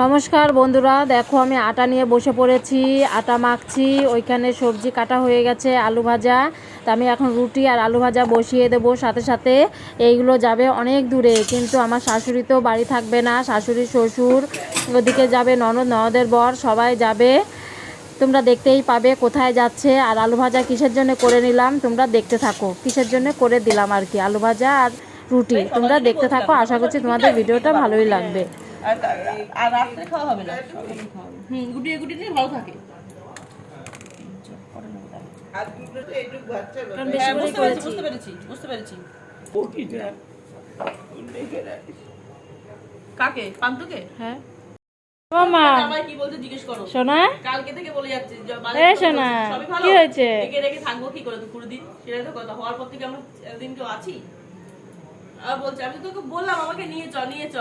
নমস্কার বন্ধুরা, দেখো আমি আটা নিয়ে বসে পড়েছি, আটা মাখছি। ওইখানে সবজি কাটা হয়ে গেছে, আলু ভাজা। তা আমি এখন রুটি আর আলু ভাজা বসিয়ে দেবো। সাথে সাথে এইগুলো যাবে অনেক দূরে, কিন্তু আমার শাশুড়ি তো বাড়ি থাকবে না। শাশুড়ি শ্বশুর ওদিকে যাবে, ননদের বর সবাই যাবে। তোমরা দেখতেই পাবে কোথায় যাচ্ছে। আর আলু ভাজা কিসের জন্য করে নিলাম তোমরা দেখতে থাকো, কিসের জন্য করে দিলাম আর কি, আলু ভাজা আর রুটি। তোমরা দেখতে থাকো, আশা করছি তোমাদের ভিডিওটা ভালোই লাগবে। আর রাত্রে খাওয়া হবে না, গুটিয়ে গুটিয়ে নিয়ে ভালো থাকে। বুঝতে পেরেছি। কাকে? পান্তুকে? হ্যাঁ কি বলতে জিজ্ঞেস করো। সোনা, কালকে থেকে বলে যাচ্ছি সোনা কি হয়েছে? রেখে থাকবো কি করে তো পুরো দিন, সেটাই তো কথা। হওয়ার পর থেকে আমরা দিন কেউ আছি। আর বলছে আমি তোকে বললাম আমাকে নিয়ে চ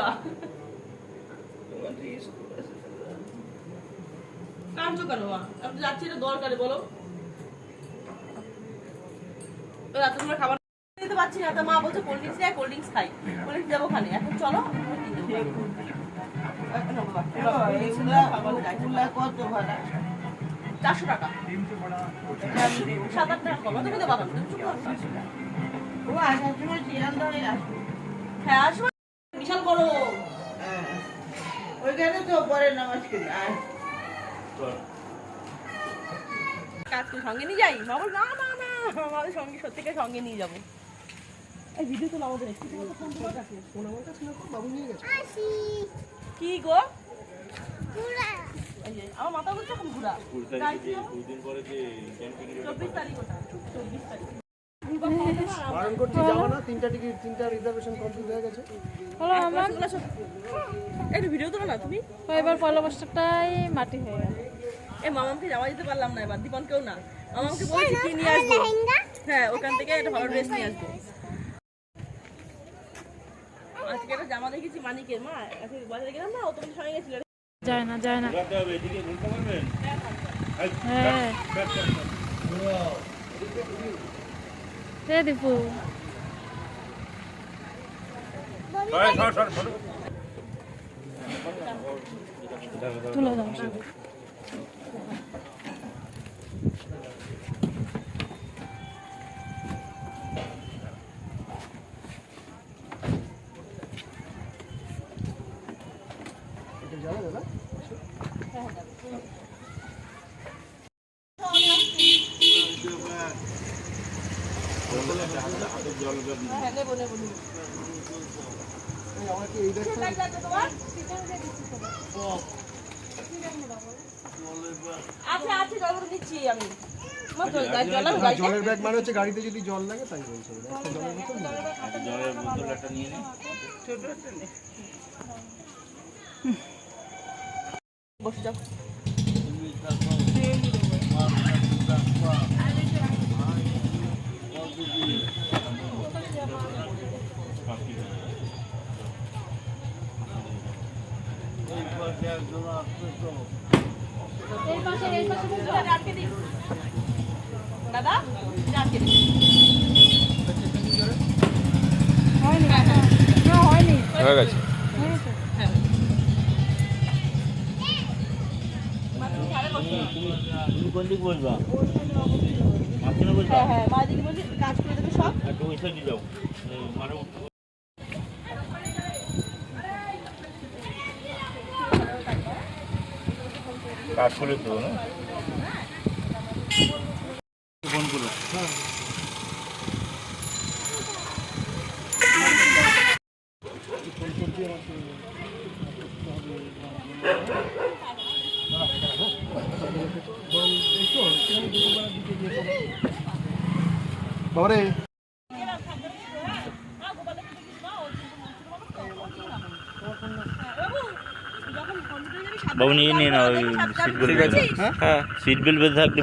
কাঁদছো কেন? আপনি যাচ্ছি এটা দরকারে বলো। রাতে তোমরা খাবার দিতে পারছি না, মা বলছে কোল্ড ড্রিঙ্কস দেয়, কোল্ড ড্রিঙ্কস খাই। কোল্ড ড্রিঙ্কস যাবো খানে, এখন চলো। কত ভাড়া? 400 টাকা। 7-8 টাকা কম, তুমি তো বাবা ও আসার সময় চিরান ধরে আসবো। হ্যাঁ আসবো, বিশাল বড় ওইখানে তো পরে নামাজ করি। কাজকে সঙ্গে নিয়ে যাই? বাবা না না না, আমাদের সঙ্গে সত্যিকার সঙ্গে নিয়ে যাবো। এই ভিডিও তো আমাদের কি গো আমার মাথা বলছে এখন ঘুরা 24 তারিখ, ওটা 24 তারিখ। বারণ করছি যাবো না, তিনটা রিজার্ভেশন কমপ্লিট হয়ে গেছে। একটু ভিডিও তোলো না তুমি। এবার পয়লা বৈশাখটাই মাটি হয়ে গেল। এই মামামকে যাওয়া যেতে পারলাম না এবার, দীপনকেও না। মামামকে বলছি কি নিয়ে আসবো, হ্যাঁ ওখান থেকে একটা ভালো ড্রেস নিয়ে আসবো। আজকে একটা জামা দেখেছি মানিকের, মা আজকে বাজারে গেলাম না, ও তোমাদের সঙ্গে গেছিল। যায় না হ্যাঁ দীপু তুলে দাও। জলের ব্যাগ মানে হচ্ছে গাড়িতে যদি জল লাগে তাই বলছে। জলের বোতল একটা নিয়ে নে। বসে যাও। দাদা আটকে দিই। হয়ে গেছে। তুমি কোন দিক বলবা? মাঝখানে বলবা? হ্যাঁ মা দিকে বলছি কাজ করে দেবে সব। একটু ওই সাইডে যাও, মানে কাজ করে তো না ফোন করো। বাবারে বাবু নিয়ে নিয়ে না, ওই সিট বেল্ট আছে। হ্যাঁ সিট বেল্ট বেঁধে থাকলে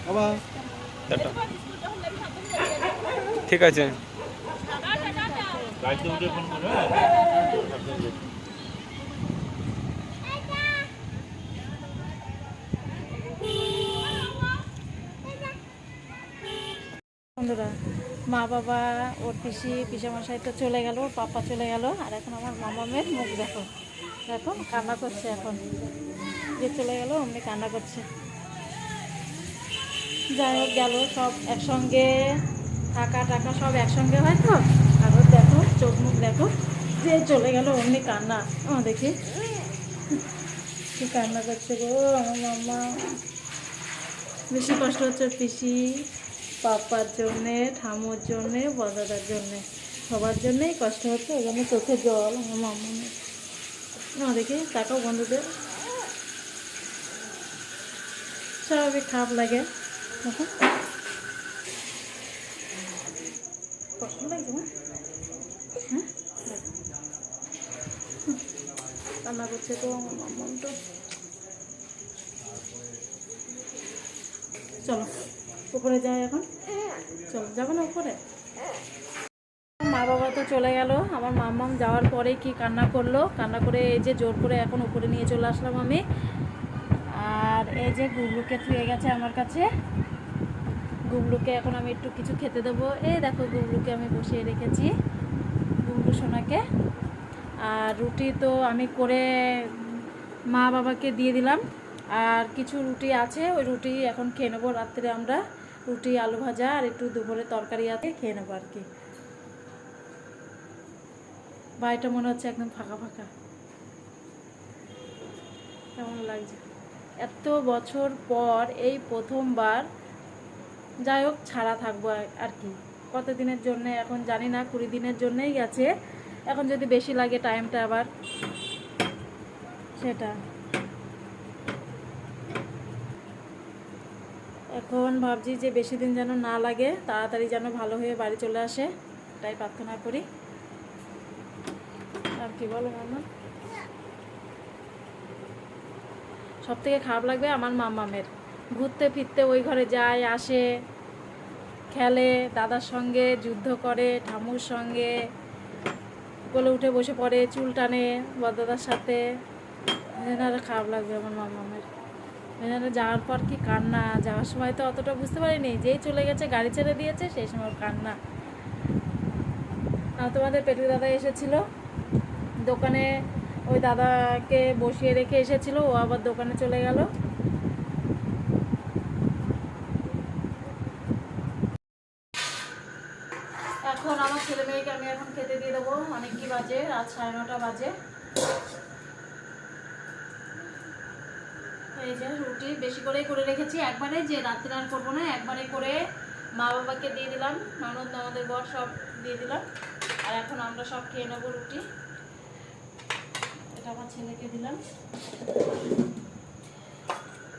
বাবা টাটা। ঠিক আছে। গাড়িতে উঠে ফোন করো, হ্যাঁ? বন্ধুরা, মা বাবা ওর পিসামশাই তো চলে গেল, ওর পাপা চলে গেল, আর এখন আমার মামামের মুখ দেখো, দেখো কান্না করছে। এখন যে চলে গেল অমনি কান্না করছে। যাই হোক, গেল সব একসঙ্গে, থাকা টাকা সব একসঙ্গে হয় তো। আর ওর দেখো চোখ মুখ দেখো, যে চলে গেল অমনি কান্না। দেখি কি কান্না করছে গো আমার মাম্মা। বেশি কষ্ট হচ্ছে পিসি, পাপার জন্যে, ঠামুর জন্যে, বদাদার জন্যে, সবার জন্যেই কষ্ট হচ্ছে। ওই জন্য চোখে জল আমার মাম্মা। দেখি তাকেও বন্ধুদের স্বাভাবিক খারাপ লাগে। দেখো কষ্ট লাগছে না? হ্যাঁ, কান্না করছে তো আমার মাম্মা। তো চলো উপরে যাই এখন। চলো, যাবো না উপরে? মা বাবা তো চলে গেল, আমার মাম্মাম যাওয়ার পরে কি কান্না করলো, কান্না করে এই যে জোর করে এখন উপরে নিয়ে চলে আসলাম আমি। আর এই যে গুবলুকে থুয়ে গেছে আমার কাছে। গুবলুকে এখন আমি একটু কিছু খেতে দেবো। এই দেখো গুবলুকে আমি বসিয়ে রেখেছি, গুবলু সোনাকে। আর রুটি তো আমি করে মা বাবাকে দিয়ে দিলাম। আর কিছু রুটি আছে, ওই রুটি এখন খেয়ে নেবো রাত্রে। আমরা রুটি, আলু ভাজা আর একটু দুপুরে তরকারি আছে, খেয়ে নেবো আর কি। বাড়িটা মনে হচ্ছে একদম ফাঁকা ফাঁকা, কেমন লাগছে। এত বছর পর এই প্রথমবার, যাই হোক ছাড়া থাকবো আর কি। কতদিনের জন্য এখন জানি না, 20 দিনের জন্যই গেছে। এখন যদি বেশি লাগে টাইমটা আবার সেটা। এখন ভাবছি যে বেশি দিন যেন না লাগে, তাড়াতাড়ি যেন ভালো হয়ে বাড়ি চলে আসে, তাই প্রার্থনা করি। আর কি বলো মাম্মা? সব থেকে খারাপ লাগবে আমার মাম্মামের। ঘুরতে ফিরতে ওই ঘরে যায় আসে, খেলে, দাদার সঙ্গে যুদ্ধ করে, ঠামুর সঙ্গে কোলে উঠে বসে পড়ে, চুল টানে বড়দাদার সাথে। আর খারাপ লাগবে আমার মাম্মামের। যাওয়ার পর কি কান্না! যাওয়ার সময় তো অতটা বুঝতে পারিনি, যেই চলে গেছে গাড়ি ছেড়ে দিয়েছে সেই সময় কান্না। আর তোমাদের পেটু দাদা এসেছিল দোকানে, ওই দাদাকে বসিয়ে রেখে এসেছিল, ও আবার দোকানে চলে গেল। এখন আমার ছেলে মেয়েকে আমি এখন খেতে দিয়ে দেবো। অনেক কি বাজে, রাত 9:30 বাজে। এই যে রুটি বেশি করেই করে রেখেছি, একবারে যে রাত্রে আর করবো না, একবারে করে মা বাবাকে দিয়ে দিলাম, ননদ আমাদের বর সব দিয়ে দিলাম। আর এখন আমরা সব খেয়ে নেবো রুটি। এটা আমার ছেলেকে দিলাম।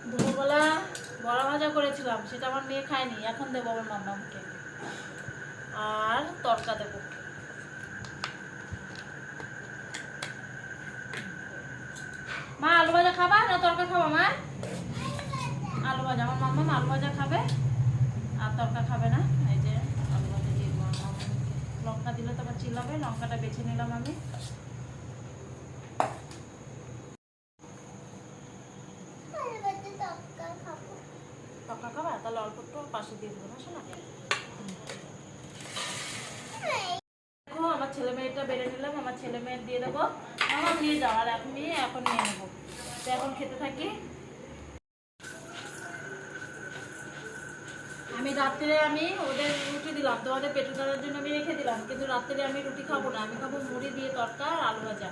দুপুরবেলা বড়া ভাজা করেছিলাম, সেটা আমার মেয়ে খায়নি, এখন দেবো আমার মাম্মামকে। আর তরকা দেবো। মা আলু ভাজা খাবা না তরকা খাবা? মা আলু ভাজা, আমার মাম্মাম আলু ভাজা খাবে আর তরকা খাবে না। এই যে আলু ভাজা দিয়ে দেবো আমার মাম্মামকে। লঙ্কা দিলে তো আবার চিল্লাবে, লঙ্কাটা বেছে নিলাম আমি। তরকা খাবা? তাহলে অল্প একটু পাশে দিয়ে দেবো না শোনা। দেখো আমার ছেলে মেয়েটা বেড়ে নিলাম, আমার ছেলে মেয়ের দিয়ে দেবো। আমার নিয়ে যাও, আর এখন নিয়ে নেবো। তো এখন খেতে থাকি। আমি রাত্রে ওদের রুটি দিলাম, তোমাদের পেটু দাদার জন্য আমি রেখে দিলাম, কিন্তু রাত্রে আমি রুটি খাবো না, আমি খাবো মুড়ি দিয়ে তরকা আর আলু ভাজা।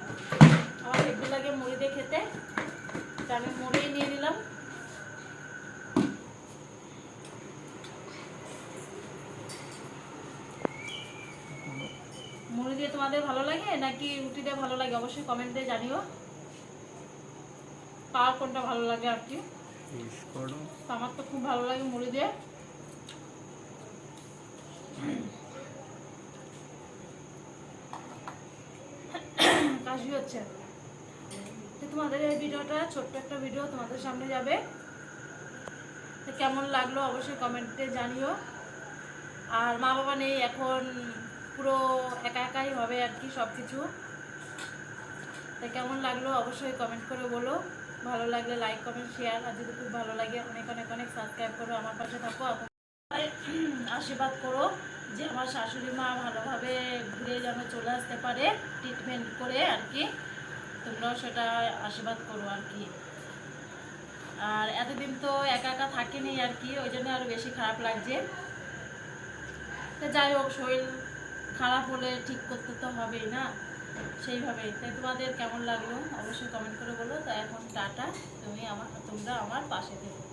আমার হেভি লাগে মুড়ি দিয়ে খেতে, তো আমি মুড়ি নিয়ে নিলাম। মুড়ি দিয়ে তোমাদের ভালো লাগে নাকি রুটি দিয়ে ভালো লাগে অবশ্যই কমেন্ট দিয়ে জানিও, কার কোনটা ভালো লাগে আর কি। আমার তো খুব ভালো লাগে মুড়ি দিয়ে। কাশি হচ্ছে। তো তোমাদের এই ভিডিওটা ছোট্ট একটা ভিডিও তোমাদের সামনে যাবে, তো কেমন লাগলো অবশ্যই কমেন্টে জানিও। আর মা বাবা নেই এখন, পুরো একা একাই হবে আর কি সব কিছু। তা কেমন লাগলো অবশ্যই কমেন্ট করে বলো, ভালো লাগলে লাইক কমেন্ট শেয়ার, আর যদি খুব ভালো লাগে অনেক অনেক অনেক সাবস্ক্রাইব করো, আমার পাশে থাকো, আশীর্বাদ করো যে আমার শাশুড়ি মা ভালোভাবে ঘুরে যেন চলে আসতে পারে ট্রিটমেন্ট করে আর কি, তোমরাও সেটা আশীর্বাদ করো আর কি। আর এতদিন তো একা একা থাকেনি আর কি, ওই জন্য আরও বেশি খারাপ লাগছে। তো যাই হোক, শরীর খারাপ হলে ঠিক করতে তো হবেই না, সেইভাবেই। তাই তোমাদের কেমন লাগলো অবশ্যই কমেন্ট করে বলো। তো এখন টাটা, তোমরা আমার পাশে থেকো।